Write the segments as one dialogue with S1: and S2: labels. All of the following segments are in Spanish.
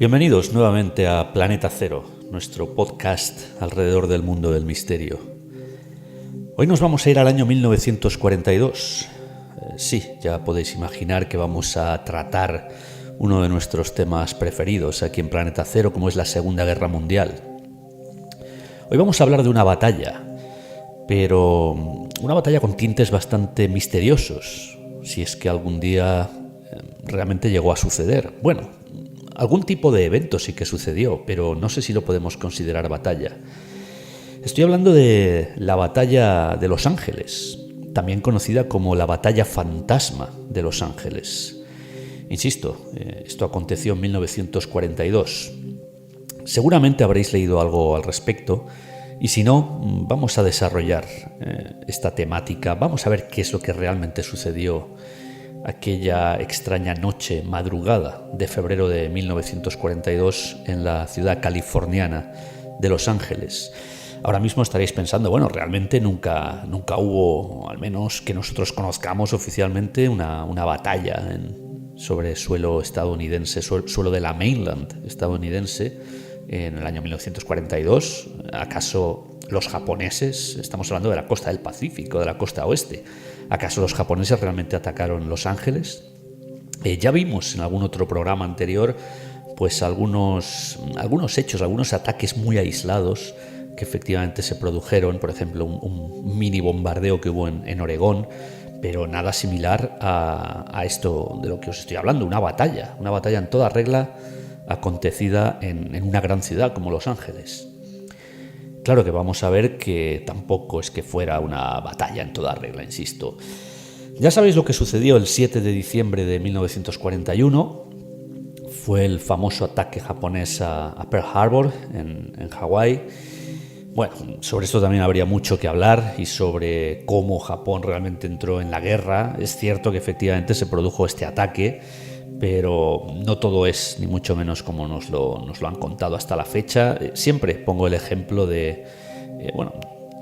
S1: Bienvenidos nuevamente a Planeta Cero, nuestro podcast alrededor del mundo del misterio. Hoy nos vamos a ir al año 1942. Sí, ya podéis imaginar que vamos a tratar uno de nuestros temas preferidos aquí en Planeta Cero, como es la Segunda Guerra Mundial. Hoy vamos a hablar de una batalla, pero una batalla con tintes bastante misteriosos, si es que algún día realmente llegó a suceder. Bueno, algún tipo de evento sí que sucedió, pero no sé si lo podemos considerar batalla. Estoy hablando de la batalla de Los Ángeles, también conocida como la batalla fantasma de Los Ángeles. Insisto, esto aconteció en 1942. Seguramente habréis leído algo al respecto, y si no, vamos a desarrollar esta temática, vamos a ver qué es lo que realmente sucedió aquella extraña noche, madrugada de febrero de 1942 en la ciudad californiana de Los Ángeles. Ahora mismo estaréis pensando, bueno, realmente nunca hubo, al menos que nosotros conozcamos oficialmente, una batalla sobre suelo estadounidense, suelo de la mainland estadounidense en el año 1942. ¿Acaso los japoneses, estamos hablando de la costa del Pacífico, de la costa oeste, acaso los japoneses realmente atacaron Los Ángeles? Ya vimos en algún otro programa anterior pues algunos hechos, algunos ataques muy aislados que efectivamente se produjeron, por ejemplo un mini bombardeo que hubo en Oregón, pero nada similar a esto de lo que os estoy hablando, una batalla en toda regla acontecida en una gran ciudad como Los Ángeles. Claro que vamos a ver que tampoco es que fuera una batalla en toda regla, insisto. Ya sabéis lo que sucedió el 7 de diciembre de 1941. Fue el famoso ataque japonés a Pearl Harbor en Hawái. Bueno, sobre esto también habría mucho que hablar y sobre cómo Japón realmente entró en la guerra. Es cierto que efectivamente se produjo este ataque, pero no todo es ni mucho menos como nos lo han contado hasta la fecha. Siempre pongo el ejemplo de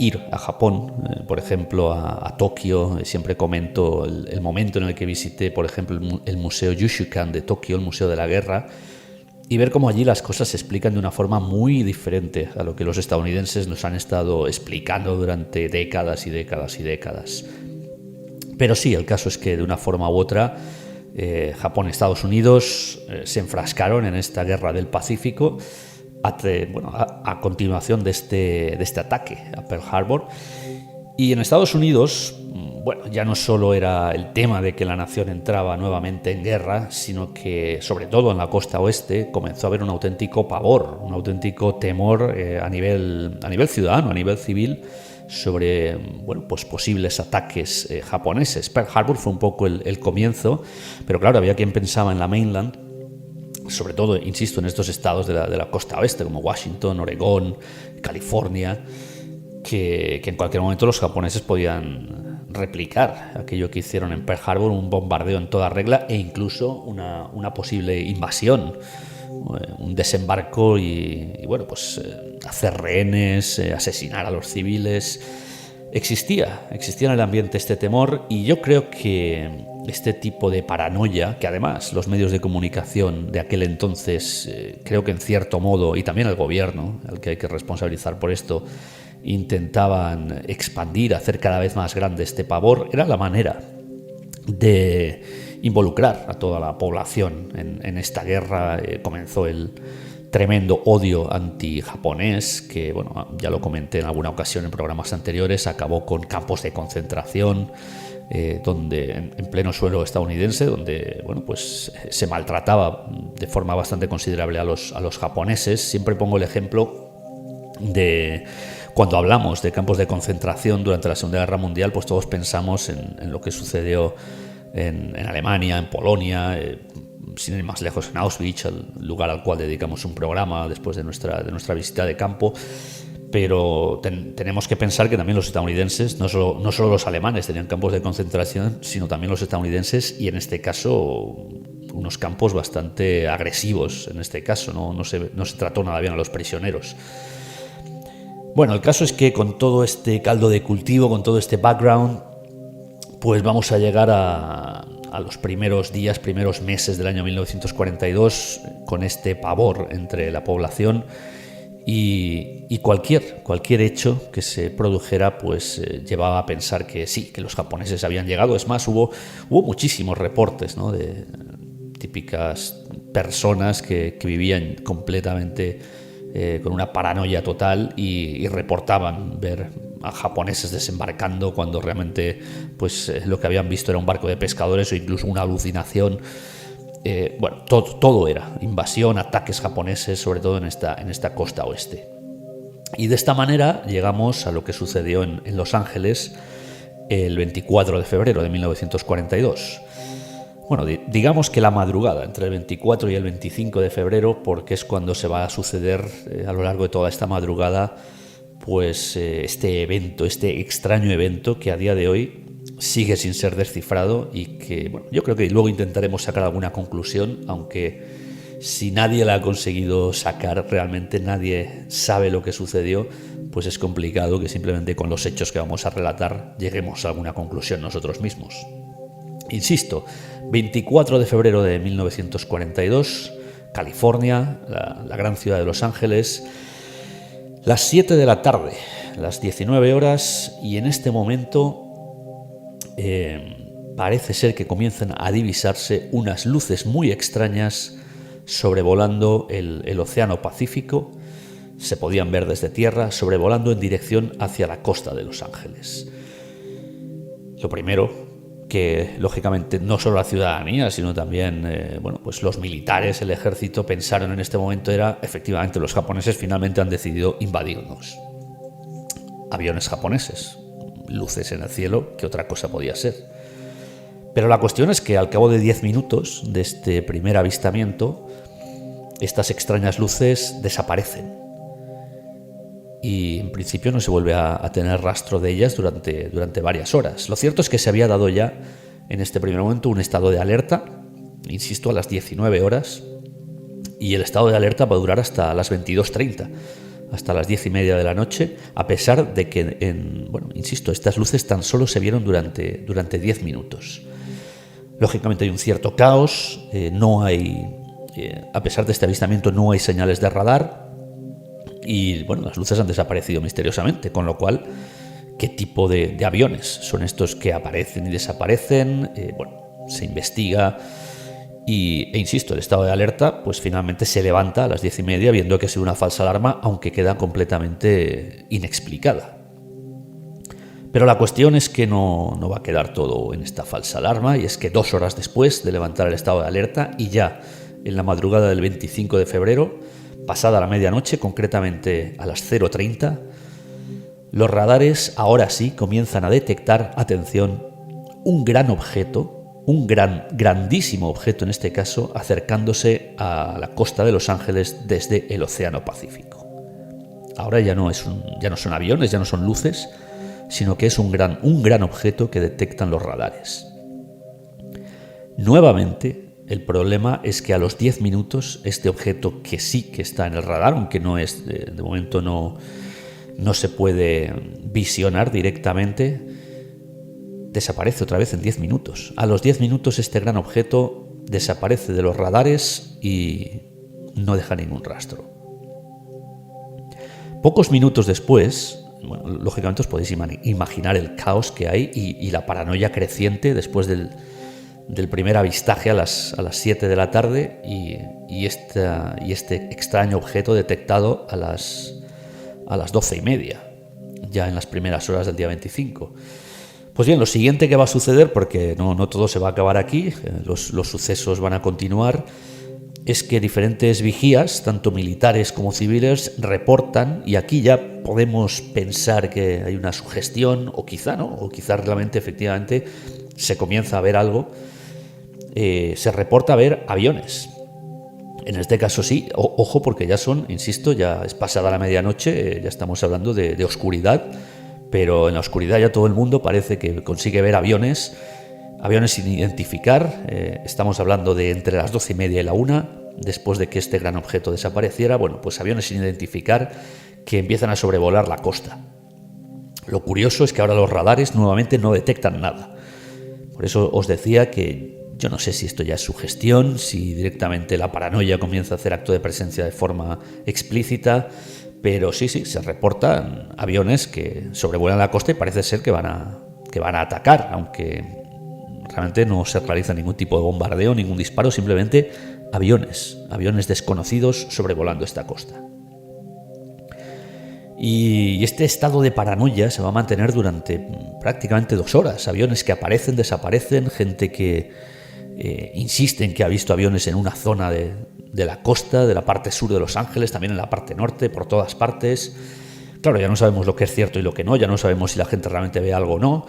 S1: ir a Japón, por ejemplo a Tokio. Siempre comento el momento en el que visité, por ejemplo, el Museo Yushukan de Tokio, el Museo de la Guerra, y ver cómo allí las cosas se explican de una forma muy diferente a lo que los estadounidenses nos han estado explicando durante décadas y décadas y décadas. Pero sí, el caso es que de una forma u otra Japón y Estados Unidos se enfrascaron en esta guerra del Pacífico a continuación de este ataque a Pearl Harbor. Y en Estados Unidos, ya no solo era el tema de que la nación entraba nuevamente en guerra, sino que, sobre todo en la costa oeste, comenzó a haber un auténtico pavor, un auténtico temor a nivel ciudadano, a nivel civil, sobre posibles ataques japoneses. Pearl Harbor fue un poco el comienzo, pero claro, había quien pensaba en la mainland, sobre todo, insisto, en estos estados de la costa oeste, como Washington, Oregón, California, que en cualquier momento los japoneses podían replicar aquello que hicieron en Pearl Harbor, un bombardeo en toda regla e incluso una posible invasión, un desembarco y hacer rehenes, asesinar a los civiles. Existía en el ambiente este temor, y yo creo que este tipo de paranoia, que además los medios de comunicación de aquel entonces, creo que en cierto modo, y también el gobierno, al que hay que responsabilizar por esto, intentaban expandir, hacer cada vez más grande este pavor, era la manera de involucrar a toda la población en esta guerra. Comenzó el tremendo odio anti-japonés, que ya lo comenté en alguna ocasión en programas anteriores. Acabó con campos de concentración, donde en pleno suelo estadounidense, donde se maltrataba de forma bastante considerable a los japoneses. Siempre pongo el ejemplo de cuando hablamos de campos de concentración durante la Segunda Guerra Mundial, pues todos pensamos en lo que sucedió en Alemania, en Polonia, sin ir más lejos, en Auschwitz, el lugar al cual dedicamos un programa después de nuestra visita de campo. Pero tenemos que pensar que también los estadounidenses, no solo los alemanes tenían campos de concentración, sino también los estadounidenses, y en este caso unos campos bastante agresivos. En este caso no se trató nada bien a los prisioneros. Bueno, el caso es que con todo este caldo de cultivo, con todo este background, pues vamos a llegar a a los primeros días, primeros meses del año 1942, con este pavor entre la población y cualquier hecho que se produjera pues llevaba a pensar que sí, que los japoneses habían llegado. Es más, hubo muchísimos reportes, ¿no?, de típicas personas que vivían completamente con una paranoia total y reportaban ver a japoneses desembarcando cuando realmente pues lo que habían visto era un barco de pescadores o incluso una alucinación. Todo era invasión, ataques japoneses, sobre todo en esta costa oeste. Y de esta manera llegamos a lo que sucedió en Los Ángeles el 24 de febrero de 1942. Bueno, digamos que la madrugada entre el 24 y el 25 de febrero, porque es cuando se va a suceder a lo largo de toda esta madrugada pues este evento, este extraño evento que a día de hoy sigue sin ser descifrado y que, bueno, yo creo que luego intentaremos sacar alguna conclusión, aunque si nadie la ha conseguido sacar, realmente nadie sabe lo que sucedió, pues es complicado que simplemente con los hechos que vamos a relatar lleguemos a alguna conclusión nosotros mismos. Insisto, 24 de febrero de 1942, California, la gran ciudad de Los Ángeles, las 7 de la tarde, las 19 horas, y en este momento parece ser que comienzan a divisarse unas luces muy extrañas sobrevolando el Océano Pacífico. Se podían ver desde tierra, sobrevolando en dirección hacia la costa de Los Ángeles. Lo primero que, lógicamente, no solo la ciudadanía, sino también pues los militares, el ejército, pensaron en este momento era, efectivamente, los japoneses finalmente han decidido invadirnos. Aviones japoneses, luces en el cielo, ¿qué otra cosa podía ser? Pero la cuestión es que al cabo de 10 minutos de este primer avistamiento, estas extrañas luces desaparecen. Y en principio no se vuelve a tener rastro de ellas durante varias horas. Lo cierto es que se había dado ya en este primer momento un estado de alerta, insisto, a las 19 horas, y el estado de alerta va a durar hasta las 22:30, hasta las 10:30 de la noche, a pesar de que, insisto, estas luces tan solo se vieron durante 10 minutos. Lógicamente hay un cierto caos, a pesar de este avistamiento no hay señales de radar, y las luces han desaparecido misteriosamente, con lo cual, ¿qué tipo de aviones son estos que aparecen y desaparecen? Se investiga e insisto, el estado de alerta pues finalmente se levanta a las 10:30 viendo que ha sido una falsa alarma, aunque queda completamente inexplicada. Pero la cuestión es que no va a quedar todo en esta falsa alarma, y es que 2 horas después de levantar el estado de alerta, y ya en la madrugada del 25 de febrero, pasada la medianoche, concretamente a las 0:30, los radares ahora sí comienzan a detectar, atención, un gran objeto, grandísimo objeto en este caso, acercándose a la costa de Los Ángeles desde el Océano Pacífico. Ahora ya no son aviones, ya no son luces, sino que es un gran objeto que detectan los radares. Nuevamente, el problema es que a los 10 minutos este objeto, que sí que está en el radar, aunque no es de momento no se puede visionar directamente, desaparece otra vez en 10 minutos. A los 10 minutos este gran objeto desaparece de los radares y no deja ningún rastro. Pocos minutos después, lógicamente os podéis imaginar el caos que hay y la paranoia creciente después del primer avistaje a las 7 de la tarde y este extraño objeto detectado a las 12:30, ya en las primeras horas del día 25. Pues bien, lo siguiente que va a suceder, porque no todo se va a acabar aquí, los sucesos van a continuar, es que diferentes vigías, tanto militares como civiles, reportan, y aquí ya podemos pensar que hay una sugestión, o quizá no, o quizá realmente efectivamente se comienza a ver algo. Se reporta ver aviones. En este caso sí, ojo, porque ya ya es pasada la medianoche, ya estamos hablando de oscuridad, pero en la oscuridad ya todo el mundo parece que consigue ver aviones sin identificar. Estamos hablando de entre las 12:30 y la 1, después de que este gran objeto desapareciera, pues aviones sin identificar que empiezan a sobrevolar la costa. Lo curioso es que ahora los radares nuevamente no detectan nada. Por eso os decía que Yo no sé si esto ya es sugestión, si directamente la paranoia comienza a hacer acto de presencia de forma explícita, pero sí, se reportan aviones que sobrevuelan la costa y parece ser que van a atacar, aunque realmente no se realiza ningún tipo de bombardeo, ningún disparo, simplemente aviones desconocidos sobrevolando esta costa. Y este estado de paranoia se va a mantener durante prácticamente 2 horas. Aviones que aparecen, desaparecen, gente que insiste en que ha visto aviones en una zona de la costa, de la parte sur de Los Ángeles, también en la parte norte, por todas partes. Claro, ya no sabemos lo que es cierto y lo que no, ya no sabemos si la gente realmente ve algo o no.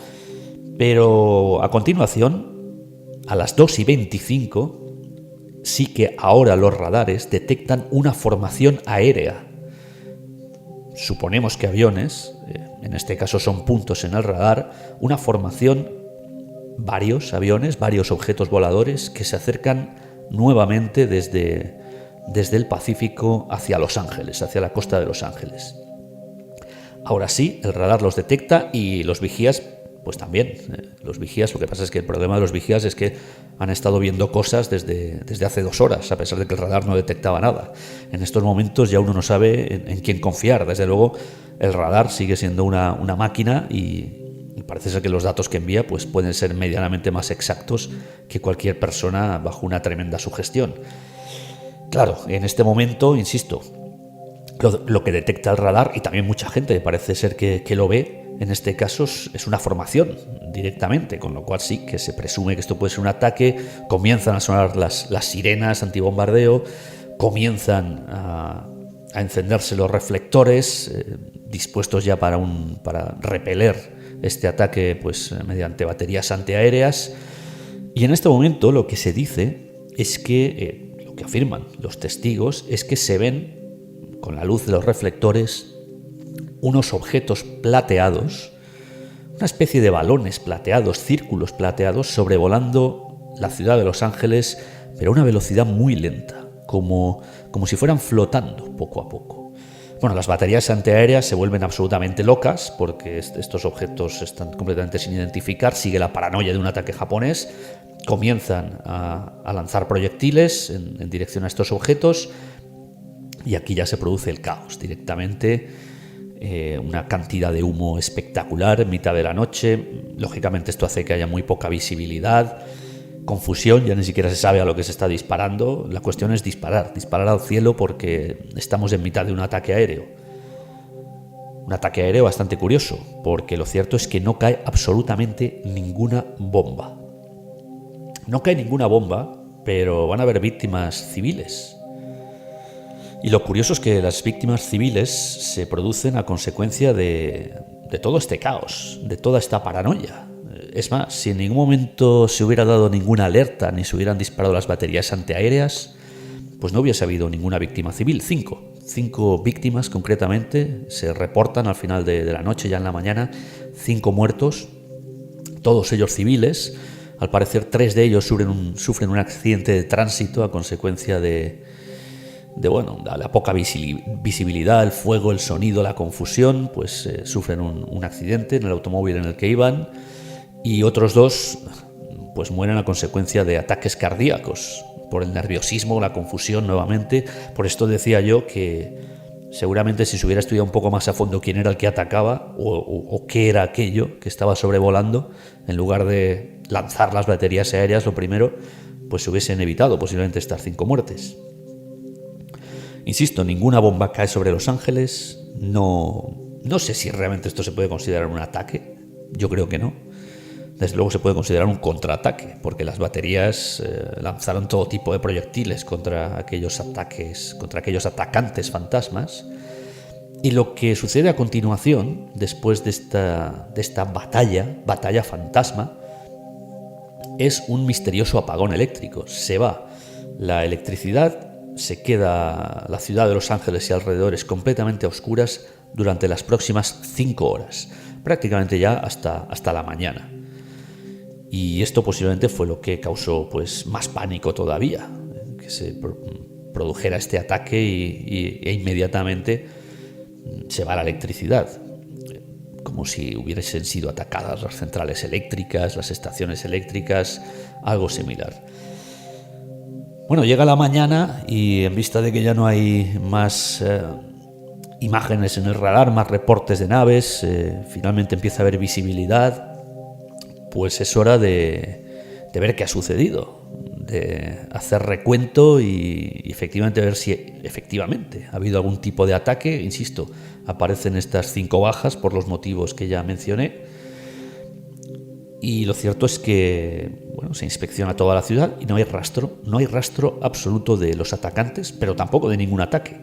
S1: Pero a continuación, a las 2:25, sí que ahora los radares detectan una formación aérea. Suponemos que aviones, en este caso son puntos en el radar, una formación, varios aviones, varios objetos voladores que se acercan nuevamente desde el Pacífico hacia Los Ángeles, hacia la costa de Los Ángeles. Ahora sí, el radar los detecta y los vigías, pues también. Los vigías, lo que pasa es que el problema de los vigías es que han estado viendo cosas desde hace 2 horas, a pesar de que el radar no detectaba nada. En estos momentos ya uno no sabe en quién confiar. Desde luego, el radar sigue siendo una máquina y parece ser que los datos que envía pues pueden ser medianamente más exactos que cualquier persona bajo una tremenda sugestión. Claro, en este momento, insisto, lo que detecta el radar, y también mucha gente parece ser que lo ve, en este caso es una formación directamente, con lo cual sí que se presume que esto puede ser un ataque. Comienzan a sonar las sirenas antibombardeo, comienzan a encenderse los reflectores, dispuestos ya para repeler este ataque pues mediante baterías antiaéreas. Y en este momento lo que se dice es que, lo que afirman los testigos, es que se ven con la luz de los reflectores unos objetos plateados, una especie de balones plateados, círculos plateados, sobrevolando la ciudad de Los Ángeles, pero a una velocidad muy lenta, como si fueran flotando poco a poco. Bueno, las baterías antiaéreas se vuelven absolutamente locas porque estos objetos están completamente sin identificar, sigue la paranoia de un ataque japonés, comienzan a lanzar proyectiles en dirección a estos objetos y aquí ya se produce el caos directamente. Una cantidad de humo espectacular en mitad de la noche. Lógicamente esto hace que haya muy poca visibilidad, confusión, ya ni siquiera se sabe a lo que se está disparando. La cuestión es disparar al cielo porque estamos en mitad de un ataque aéreo. Un ataque aéreo bastante curioso, porque lo cierto es que no cae absolutamente ninguna bomba. No cae ninguna bomba, pero van a haber víctimas civiles. Y lo curioso es que las víctimas civiles se producen a consecuencia de todo este caos, de toda esta paranoia. Es más, si en ningún momento se hubiera dado ninguna alerta ni se hubieran disparado las baterías antiaéreas, pues no hubiese habido ninguna víctima civil. 5 víctimas concretamente se reportan al final de la noche, ya en la mañana, 5 muertos, todos ellos civiles. Al parecer 3 de ellos sufren un accidente de tránsito a consecuencia de la poca visibilidad, el fuego, el sonido, la confusión, pues sufren un accidente en el automóvil en el que iban, y otros 2 pues mueren a consecuencia de ataques cardíacos, por el nerviosismo, la confusión nuevamente. Por esto decía yo que seguramente si se hubiera estudiado un poco más a fondo quién era el que atacaba o qué era aquello que estaba sobrevolando, en lugar de lanzar las baterías aéreas lo primero, pues se hubiesen evitado posiblemente estas 5 muertes. Insisto, ninguna bomba cae sobre Los Ángeles. No sé si realmente esto se puede considerar un ataque. Yo creo que no. Desde luego se puede considerar un contraataque, porque las baterías lanzaron todo tipo de proyectiles contra aquellos atacantes fantasmas. Y lo que sucede a continuación, después de esta batalla fantasma, es un misterioso apagón eléctrico. Se va la electricidad, se queda la ciudad de Los Ángeles y alrededores completamente a oscuras durante las próximas 5 horas, prácticamente ya hasta la mañana. Y esto posiblemente fue lo que causó pues más pánico todavía, que se produjera este ataque e inmediatamente se va la electricidad, como si hubiesen sido atacadas las centrales eléctricas, las estaciones eléctricas. algo similar. Bueno, llega la mañana y en vista de que ya no hay más imágenes en el radar, más reportes de naves, finalmente empieza a haber visibilidad, pues es hora de ver qué ha sucedido, de hacer recuento y efectivamente ver si efectivamente ha habido algún tipo de ataque. Insisto, aparecen estas 5 bajas por los motivos que ya mencioné. Y lo cierto es que se inspecciona toda la ciudad y no hay rastro absoluto de los atacantes, pero tampoco de ningún ataque,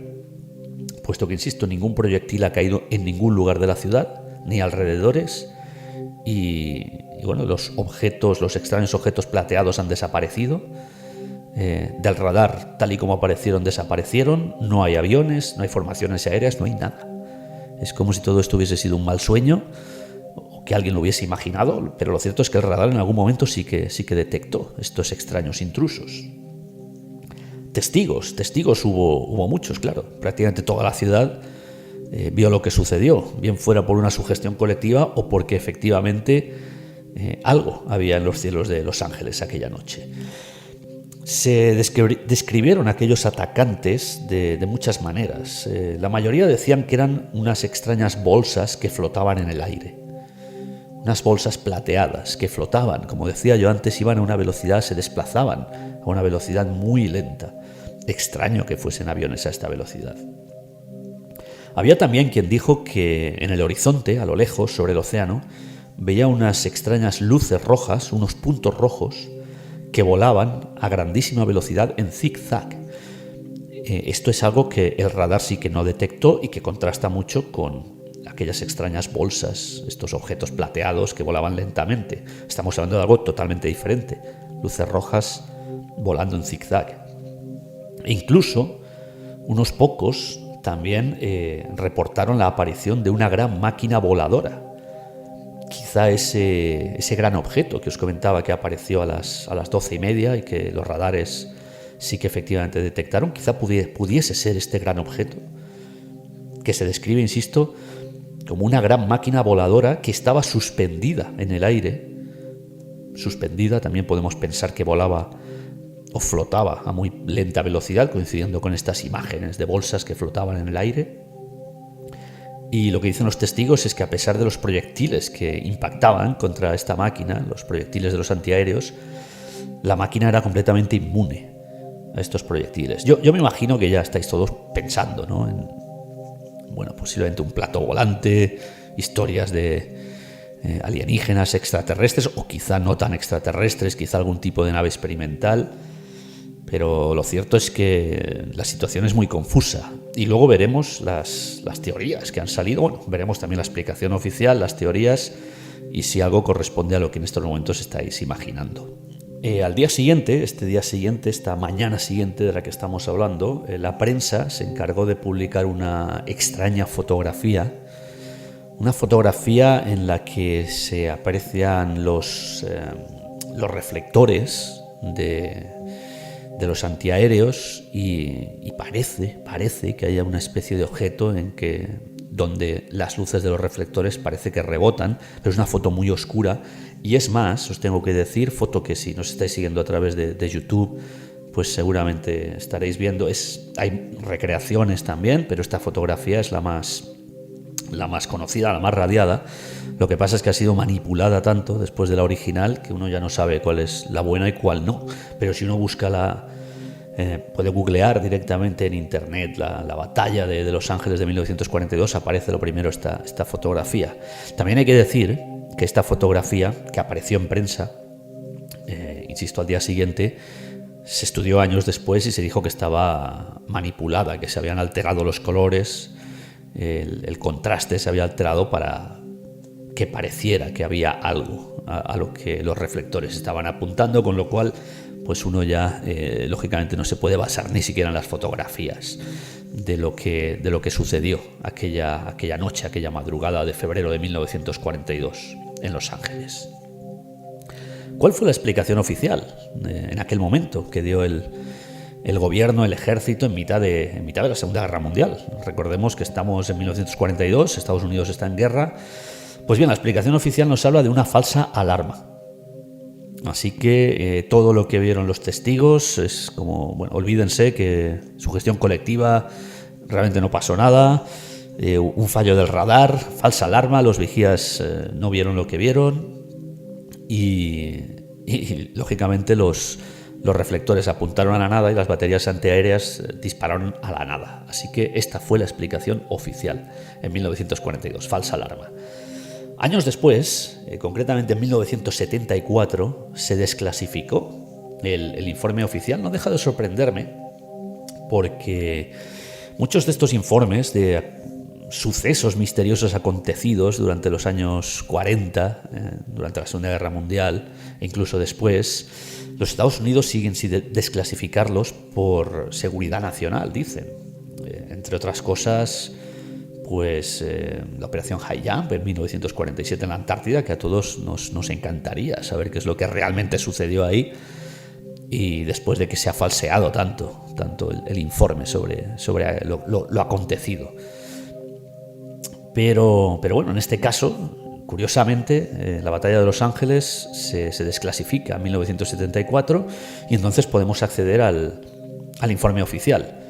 S1: puesto que, insisto, ningún proyectil ha caído en ningún lugar de la ciudad, ni alrededores, y los extraños objetos plateados han desaparecido. Del radar, tal y como aparecieron, desaparecieron. No hay aviones, no hay formaciones aéreas, no hay nada. Es como si todo esto hubiese sido un mal sueño, que alguien lo hubiese imaginado, pero lo cierto es que el radar en algún momento sí que detectó estos extraños intrusos. Testigos hubo muchos, claro. Prácticamente toda la ciudad vio lo que sucedió, bien fuera por una sugestión colectiva o porque efectivamente algo había en los cielos de Los Ángeles aquella noche. Se describieron aquellos atacantes de muchas maneras. La mayoría decían que eran unas extrañas bolsas que flotaban en el aire. Unas bolsas plateadas que flotaban, como decía yo antes, iban a una velocidad, se desplazaban a una velocidad muy lenta. Extraño que fuesen aviones a esta velocidad. Había también quien dijo que en el horizonte, a lo lejos, sobre el océano, veía unas extrañas luces rojas, unos puntos rojos, que volaban a grandísima velocidad en zig-zag. Esto es algo que el radar sí que no detectó y que contrasta mucho con aquellas extrañas bolsas, estos objetos plateados que volaban lentamente. Estamos hablando de algo totalmente diferente. Luces rojas volando en zigzag. E incluso unos pocos también reportaron la aparición de una gran máquina voladora. Quizá ese gran objeto que os comentaba que apareció a las 12:30 y que los radares sí que efectivamente detectaron, quizá pudiese ser este gran objeto que se describe, insisto, como una gran máquina voladora que estaba suspendida en el aire. Suspendida, también podemos pensar que volaba o flotaba a muy lenta velocidad, coincidiendo con estas imágenes de bolsas que flotaban en el aire. Y lo que dicen los testigos es que a pesar de los proyectiles que impactaban contra esta máquina, los proyectiles de los antiaéreos, la máquina era completamente inmune a estos proyectiles. Yo me imagino que ya estáis todos pensando, ¿no?, en posiblemente un plato volante, historias de alienígenas extraterrestres, o quizá no tan extraterrestres, quizá algún tipo de nave experimental. Pero lo cierto es que la situación es muy confusa. Y luego veremos las teorías que han salido. Veremos también la explicación oficial, las teorías, y si algo corresponde a lo que en estos momentos estáis imaginando. Al día siguiente, esta mañana siguiente de la que estamos hablando, la prensa se encargó de publicar una extraña fotografía. Una fotografía en la que se aprecian los reflectores de los antiaéreos y parece que haya una especie de objeto donde las luces de los reflectores parece que rebotan, pero es una foto muy oscura. Y es más, os tengo que decir, foto que si nos estáis siguiendo a través de YouTube, pues seguramente estaréis viendo. Hay recreaciones también, pero esta fotografía es la más conocida, la más radiada. Lo que pasa es que ha sido manipulada tanto después de la original que uno ya no sabe cuál es la buena y cuál no. Pero si uno busca puede googlear directamente en internet la batalla de Los Ángeles de 1942, aparece lo primero esta fotografía. También hay que decir que esta fotografía, que apareció en prensa, insisto, al día siguiente, se estudió años después y se dijo que estaba manipulada, que se habían alterado los colores, el contraste se había alterado para que pareciera que había algo a lo que los reflectores estaban apuntando, con lo cual pues uno ya lógicamente no se puede basar ni siquiera en las fotografías de lo que sucedió aquella noche, aquella madrugada de febrero de 1942 en Los Ángeles. ¿Cuál fue la explicación oficial en aquel momento que dio el gobierno, el ejército, en mitad de la Segunda Guerra Mundial? Recordemos que estamos en 1942, Estados Unidos está en guerra. Pues bien, la explicación oficial nos habla de una falsa alarma. Así que todo lo que vieron los testigos es como, bueno, olvídense que sugestión colectiva, realmente no pasó nada, un fallo del radar, falsa alarma, los vigías no vieron lo que vieron y lógicamente los reflectores apuntaron a la nada y las baterías antiaéreas dispararon a la nada. Así que esta fue la explicación oficial en 1942, falsa alarma. Años después, concretamente en 1974, se desclasificó el informe oficial. No deja de sorprenderme porque muchos de estos informes de sucesos misteriosos acontecidos durante los años 40, durante la Segunda Guerra Mundial e incluso después, los Estados Unidos siguen sin desclasificarlos por seguridad nacional, dicen. Entre otras cosas, pues la operación High Jump en 1947 en la Antártida, que a todos nos encantaría saber qué es lo que realmente sucedió ahí, y después de que se ha falseado tanto el informe sobre lo acontecido. Pero bueno, en este caso, curiosamente, la batalla de Los Ángeles se desclasifica en 1974 y entonces podemos acceder al informe oficial.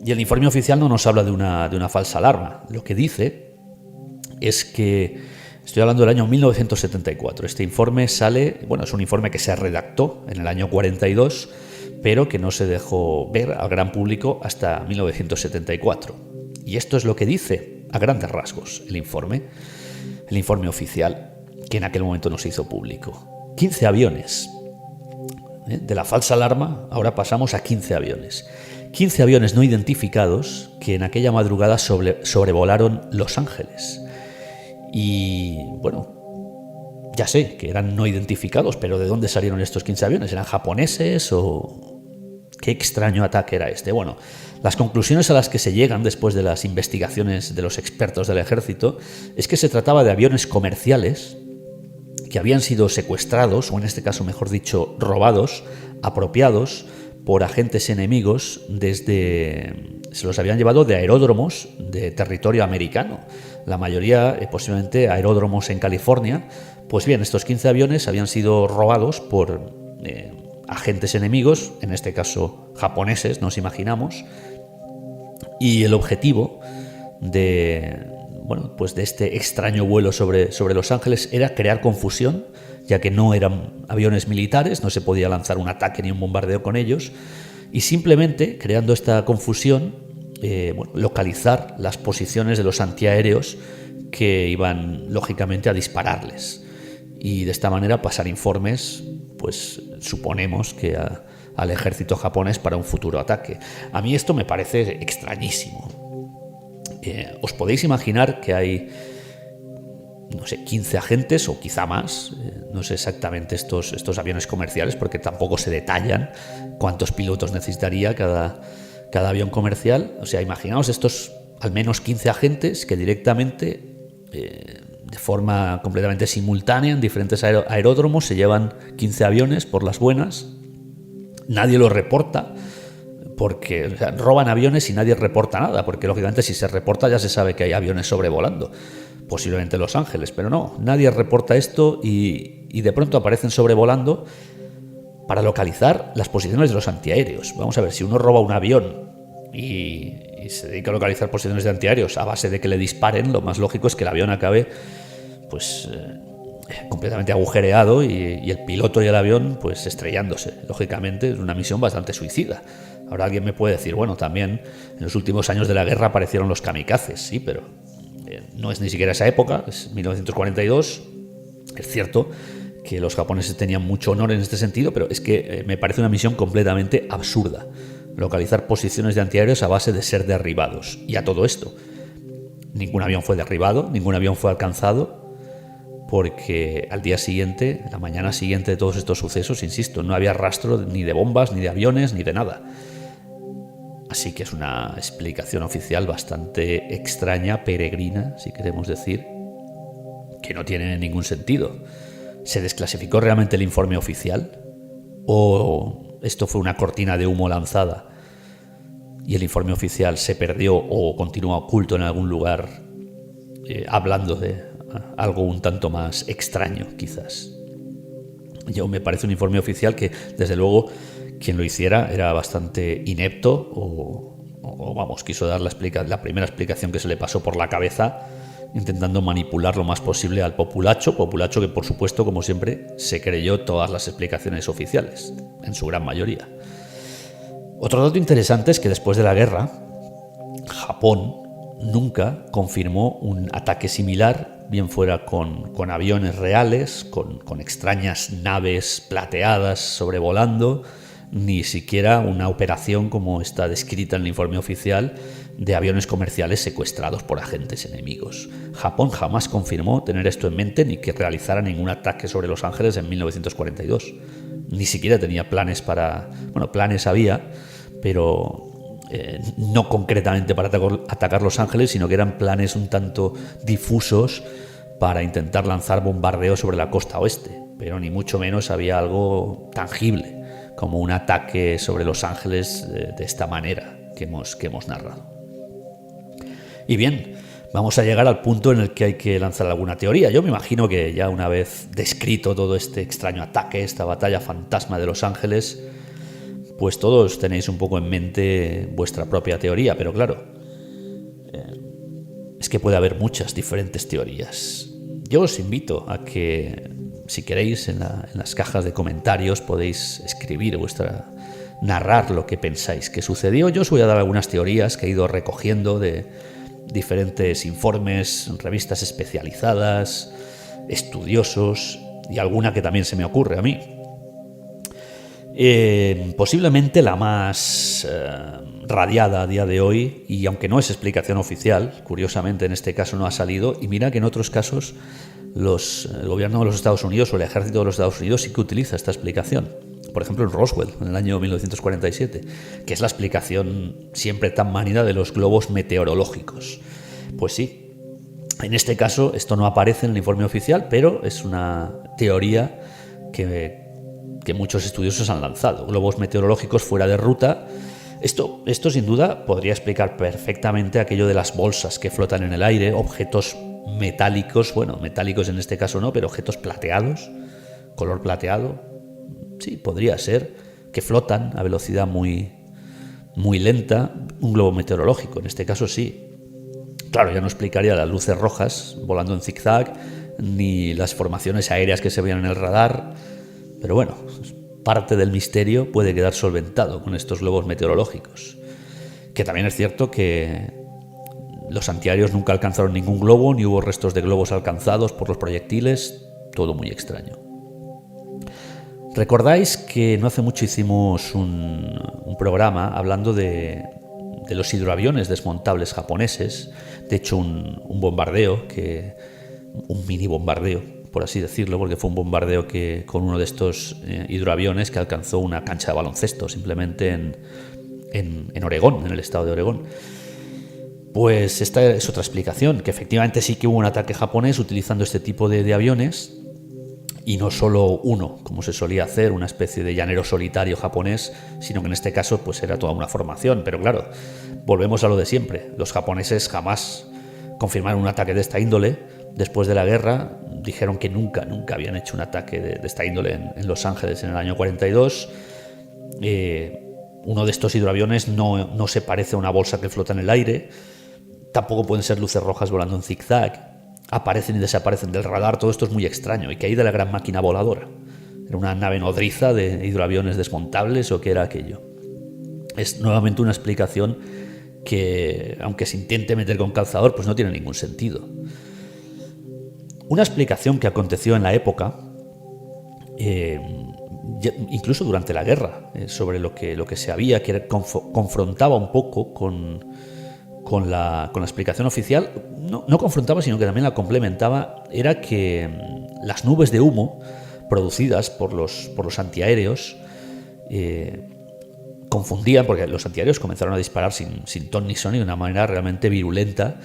S1: Y el informe oficial no nos habla de una falsa alarma. Lo que dice es que, estoy hablando del año 1974, este informe sale, bueno, es un informe que se redactó en el año 42, pero que no se dejó ver al gran público hasta 1974. Y esto es lo que dice, a grandes rasgos, el informe oficial, que en aquel momento no se hizo público. 15 aviones. De la falsa alarma, ahora pasamos a 15 aviones. 15 aviones no identificados que en aquella madrugada sobrevolaron Los Ángeles. Y bueno, ya sé que eran no identificados, pero ¿de dónde salieron estos 15 aviones? ¿Eran japoneses o qué extraño ataque era este? Bueno, las conclusiones a las que se llegan después de las investigaciones de los expertos del ejército es que se trataba de aviones comerciales que habían sido secuestrados, o en este caso, mejor dicho, robados, apropiados por agentes enemigos se los habían llevado de aeródromos de territorio americano, la mayoría posiblemente aeródromos en California. Pues bien, estos 15 aviones habían sido robados por agentes enemigos, en este caso japoneses, nos imaginamos, y el objetivo de este extraño vuelo sobre Los Ángeles era crear confusión, ya que no eran aviones militares, no se podía lanzar un ataque ni un bombardeo con ellos, y simplemente, creando esta confusión, localizar las posiciones de los antiaéreos que iban, lógicamente, a dispararles. Y de esta manera pasar informes, pues suponemos que al ejército japonés para un futuro ataque. A mí esto me parece extrañísimo. Os podéis imaginar que hay, no sé, 15 agentes o quizá más, no sé exactamente estos aviones comerciales porque tampoco se detallan cuántos pilotos necesitaría cada avión comercial. O sea, imaginaos estos al menos 15 agentes que directamente, de forma completamente simultánea en diferentes aeródromos, se llevan 15 aviones por las buenas, nadie los reporta, porque roban aviones y nadie reporta nada, porque lógicamente si se reporta ya se sabe que hay aviones sobrevolando, posiblemente Los Ángeles, pero no, nadie reporta esto y de pronto aparecen sobrevolando para localizar las posiciones de los antiaéreos. Vamos a ver, si uno roba un avión y se dedica a localizar posiciones de antiaéreos a base de que le disparen, lo más lógico es que el avión acabe completamente agujereado y el piloto y el avión pues estrellándose. Lógicamente es una misión bastante suicida. Ahora alguien me puede decir, bueno, también en los últimos años de la guerra aparecieron los kamikazes, sí, pero no es ni siquiera esa época, es 1942. Es cierto que los japoneses tenían mucho honor en este sentido, pero es que me parece una misión completamente absurda. Localizar posiciones de antiaéreos a base de ser derribados. Y a todo esto, ningún avión fue derribado, ningún avión fue alcanzado, porque al día siguiente, la mañana siguiente de todos estos sucesos, insisto, no había rastro ni de bombas, ni de aviones, ni de nada. Así que es una explicación oficial bastante extraña, peregrina, si queremos decir, que no tiene ningún sentido. ¿Se desclasificó realmente el informe oficial? ¿O esto fue una cortina de humo lanzada y el informe oficial se perdió o continúa oculto en algún lugar, hablando de algo un tanto más extraño, quizás? Me parece un informe oficial que, desde luego, quien lo hiciera era bastante inepto o vamos, quiso dar la primera explicación que se le pasó por la cabeza, intentando manipular lo más posible al populacho que, por supuesto, como siempre, se creyó todas las explicaciones oficiales, en su gran mayoría. Otro dato interesante es que después de la guerra, Japón nunca confirmó un ataque similar, bien fuera con aviones reales, con extrañas naves plateadas sobrevolando, ni siquiera una operación como está descrita en el informe oficial de aviones comerciales secuestrados por agentes enemigos. Japón jamás confirmó tener esto en mente ni que realizara ningún ataque sobre Los Ángeles en 1942. Ni siquiera tenía planes planes había, pero no concretamente para atacar Los Ángeles, sino que eran planes un tanto difusos para intentar lanzar bombardeos sobre la costa oeste, pero ni mucho menos había algo tangible como un ataque sobre Los Ángeles de esta manera que hemos narrado. Y bien, vamos a llegar al punto en el que hay que lanzar alguna teoría. Yo me imagino que ya una vez descrito todo este extraño ataque, esta batalla fantasma de Los Ángeles, pues todos tenéis un poco en mente vuestra propia teoría, pero claro, es que puede haber muchas diferentes teorías. Yo os invito a que, si queréis, en las cajas de comentarios podéis escribir narrar lo que pensáis que sucedió. Yo os voy a dar algunas teorías que he ido recogiendo de diferentes informes, revistas especializadas, estudiosos y alguna que también se me ocurre a mí. Posiblemente la más radiada a día de hoy, y aunque no es explicación oficial, curiosamente en este caso no ha salido, y mira que en otros casos el gobierno de los Estados Unidos o el ejército de los Estados Unidos sí que utiliza esta explicación. Por ejemplo, en Roswell, en el año 1947, que es la explicación siempre tan manida de los globos meteorológicos. Pues sí, en este caso esto no aparece en el informe oficial, pero es una teoría que muchos estudiosos han lanzado. Globos meteorológicos fuera de ruta. Esto sin duda podría explicar perfectamente aquello de las bolsas que flotan en el aire, objetos metálicos, metálicos en este caso no, pero objetos plateados, color plateado. Sí, podría ser que flotan a velocidad muy, muy lenta, un globo meteorológico, en este caso sí. Claro, ya no explicaría las luces rojas volando en zigzag, ni las formaciones aéreas que se veían en el radar, pero bueno, parte del misterio puede quedar solventado con estos globos meteorológicos. Que también es cierto que los antiaéreos nunca alcanzaron ningún globo, ni hubo restos de globos alcanzados por los proyectiles, todo muy extraño. ¿Recordáis que no hace mucho hicimos un programa hablando de los hidroaviones desmontables japoneses? De hecho, un bombardeo, un mini bombardeo, por así decirlo, porque fue un bombardeo con uno de estos hidroaviones que alcanzó una cancha de baloncesto, simplemente en Oregón, en el estado de Oregón. Pues esta es otra explicación, que efectivamente sí que hubo un ataque japonés utilizando este tipo de aviones, y no solo uno, como se solía hacer, una especie de llanero solitario japonés, sino que en este caso pues era toda una formación. Pero claro, volvemos a lo de siempre. Los japoneses jamás confirmaron un ataque de esta índole. Después de la guerra dijeron que nunca habían hecho un ataque de esta índole en Los Ángeles en el año 42. Uno de estos hidroaviones no se parece a una bolsa que flota en el aire. Tampoco pueden ser luces rojas volando en zigzag. Aparecen y desaparecen del radar. Todo esto es muy extraño. ¿Y qué hay de la gran máquina voladora? ¿Era una nave nodriza de hidroaviones desmontables o qué era aquello? Es nuevamente una explicación que, aunque se intente meter con calzador, pues no tiene ningún sentido. Una explicación que aconteció en la época, incluso durante la guerra, sobre lo que se había, que confrontaba un poco con la explicación oficial, no confrontaba, sino que también la complementaba, era que las nubes de humo producidas por los antiaéreos confundían, porque los antiaéreos comenzaron a disparar sin ton ni son y de una manera realmente virulenta,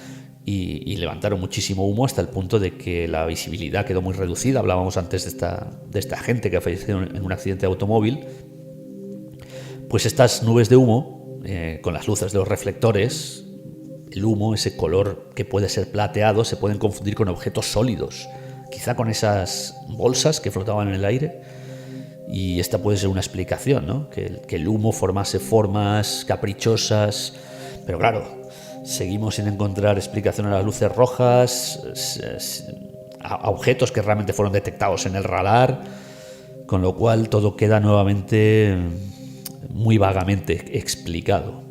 S1: y levantaron muchísimo humo hasta el punto de que la visibilidad quedó muy reducida. Hablábamos antes de esta gente que ha fallecido en un accidente de automóvil. Pues estas nubes de humo, con las luces de los reflectores, el humo, ese color que puede ser plateado, se pueden confundir con objetos sólidos, quizá con esas bolsas que flotaban en el aire. Y esta puede ser una explicación, ¿no? Que el humo formase formas caprichosas, pero claro, seguimos sin encontrar explicación a las luces rojas, a objetos que realmente fueron detectados en el radar, con lo cual todo queda nuevamente muy vagamente explicado.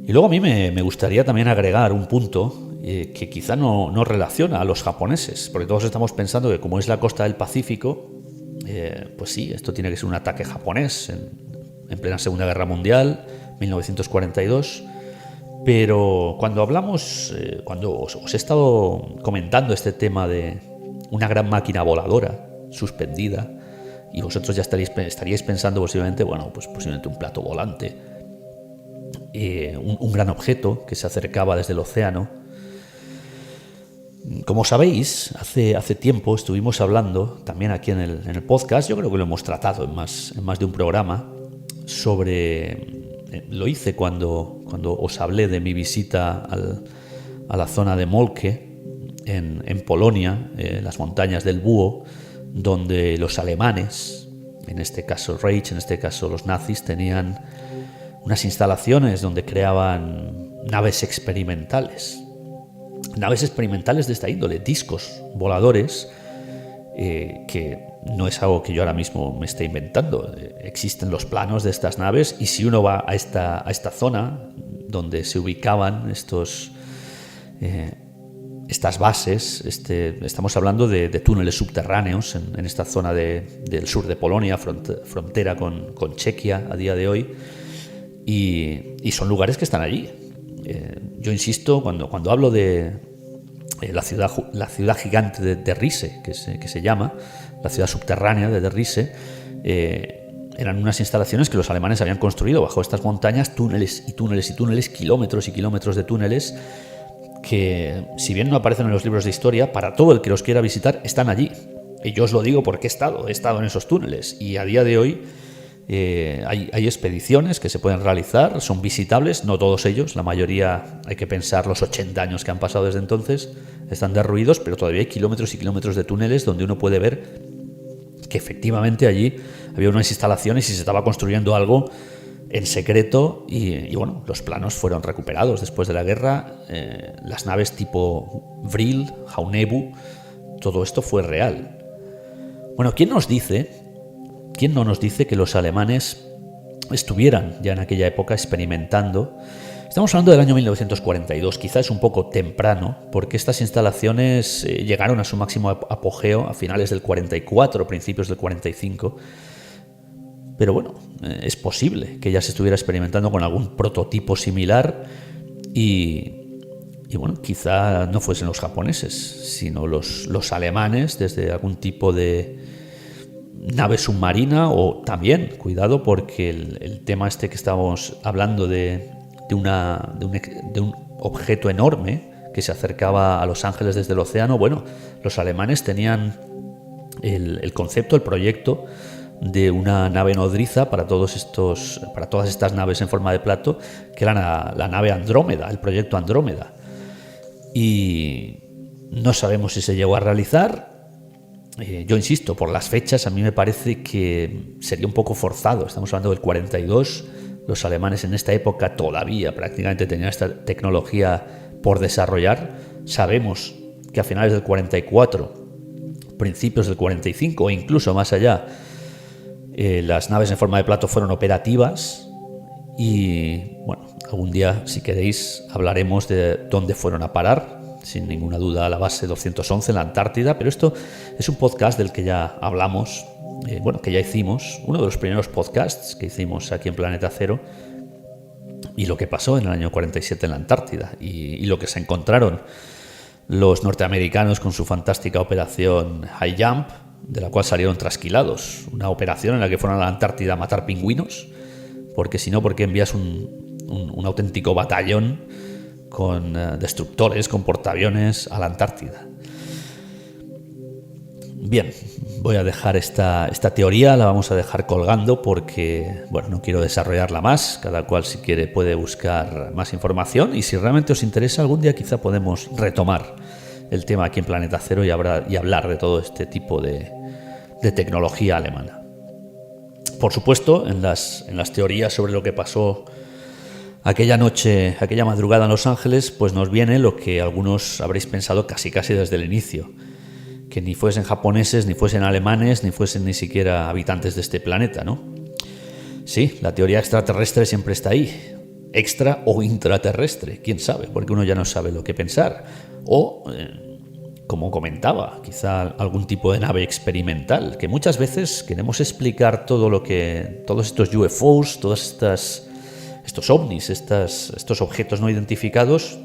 S1: Y luego a mí me gustaría también agregar un punto que quizá no relaciona a los japoneses, porque todos estamos pensando que como es la costa del Pacífico, pues sí, esto tiene que ser un ataque japonés en plena Segunda Guerra Mundial, 1942. Pero cuando hablamos, cuando os he estado comentando este tema de una gran máquina voladora suspendida, y vosotros ya estaríais pensando posiblemente, bueno, pues posiblemente un plato volante, un gran objeto que se acercaba desde el océano. Como sabéis, hace tiempo estuvimos hablando, también aquí en el podcast, yo creo que lo hemos tratado en más de un programa, sobre... Lo hice cuando os hablé de mi visita a la zona de Moltke, en Polonia, las montañas del Búho, donde los alemanes, en este caso el Reich, en este caso los nazis, tenían unas instalaciones donde creaban naves experimentales de esta índole, discos voladores, que no es algo que yo ahora mismo me esté inventando. Existen los planos de estas naves, y si uno va a esta zona donde se ubicaban estas bases, estamos hablando de túneles subterráneos en esta zona del sur de Polonia, frontera con Chequia a día de hoy, y son lugares que están allí. Yo insisto, cuando hablo de la ciudad gigante de Riese, que se llama, la ciudad subterránea de Riese, eran unas instalaciones que los alemanes habían construido bajo estas montañas, túneles y túneles y túneles, kilómetros y kilómetros de túneles, que si bien no aparecen en los libros de historia, para todo el que los quiera visitar están allí. Y yo os lo digo porque he estado en esos túneles, y a día de hoy hay expediciones que se pueden realizar, son visitables, no todos ellos, la mayoría, hay que pensar los 80 años que han pasado desde entonces, están derruidos, pero todavía hay kilómetros y kilómetros de túneles donde uno puede ver que efectivamente allí había unas instalaciones y se estaba construyendo algo en secreto, y bueno, los planos fueron recuperados después de la guerra, las naves tipo Vril, Jaunebu, todo esto fue real. Bueno, ¿quién no nos dice que los alemanes estuvieran ya en aquella época experimentando? Estamos hablando del año 1942, quizás es un poco temprano, porque estas instalaciones llegaron a su máximo apogeo a finales del 44, principios del 45. Pero bueno, es posible que ya se estuviera experimentando con algún prototipo similar, y bueno, quizá no fuesen los japoneses, sino los alemanes, desde algún tipo de nave submarina, o también, cuidado, porque el tema que estábamos hablando de un objeto enorme que se acercaba a Los Ángeles desde el océano. Bueno, los alemanes tenían el concepto, el proyecto de una nave nodriza para todas estas naves en forma de plato, que era la nave Andrómeda, el proyecto Andrómeda. Y no sabemos si se llegó a realizar. Yo insisto, por las fechas a mí me parece que sería un poco forzado. Estamos hablando del 42, los alemanes en esta época todavía prácticamente tenían esta tecnología por desarrollar. Sabemos que a finales del 44, principios del 45 o incluso más allá, las naves en forma de plato fueron operativas, y bueno, algún día, si queréis, hablaremos de dónde fueron a parar, sin ninguna duda a la base 211 en la Antártida, pero esto es un podcast del que ya hablamos, que ya hicimos, uno de los primeros podcasts que hicimos aquí en Planeta Cero, y lo que pasó en el año 47 en la Antártida, y lo que se encontraron los norteamericanos con su fantástica operación High Jump, de la cual salieron trasquilados, una operación en la que fueron a la Antártida a matar pingüinos, porque si no, ¿por qué envías un auténtico batallón con destructores, con portaaviones a la Antártida? Bien, voy a dejar esta teoría, la vamos a dejar colgando porque, bueno, no quiero desarrollarla más. Cada cual, si quiere, puede buscar más información, y si realmente os interesa, algún día quizá podemos retomar el tema aquí en Planeta Cero y hablar de todo este tipo de de tecnología alemana. Por supuesto, en las teorías sobre lo que pasó aquella noche, aquella madrugada en Los Ángeles, pues nos viene lo que algunos habréis pensado casi desde el inicio, que ni fuesen japoneses, ni fuesen alemanes, ni fuesen ni siquiera habitantes de este planeta, ¿no? Sí, la teoría extraterrestre siempre está ahí, extra o intraterrestre, quién sabe, porque uno ya no sabe lo que pensar, o como comentaba, quizá algún tipo de nave experimental, que muchas veces queremos explicar todos estos UFOs, estos ovnis, estos objetos no identificados.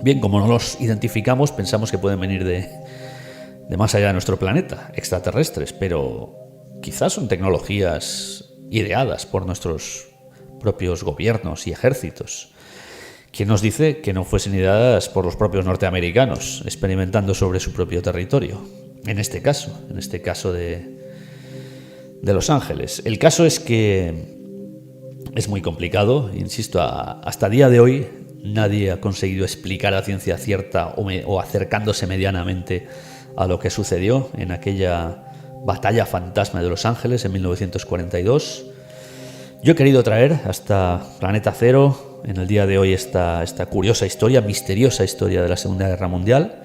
S1: Bien, como no los identificamos, pensamos que pueden venir de más allá de nuestro planeta, extraterrestres, pero quizás son tecnologías ideadas por nuestros propios gobiernos y ejércitos. ¿Quién nos dice que no fuesen ideadas por los propios norteamericanos, experimentando sobre su propio territorio? En este caso de Los Ángeles. El caso es que es muy complicado, insisto, hasta el día de hoy nadie ha conseguido explicar a ciencia cierta o acercándose medianamente a lo que sucedió en aquella batalla fantasma de Los Ángeles en 1942. Yo he querido traer hasta Planeta Cero en el día de hoy esta curiosa historia, misteriosa historia de la Segunda Guerra Mundial.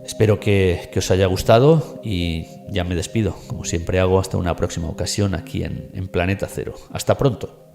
S1: Espero que os haya gustado y ya me despido, como siempre hago, hasta una próxima ocasión aquí en Planeta Cero. Hasta pronto.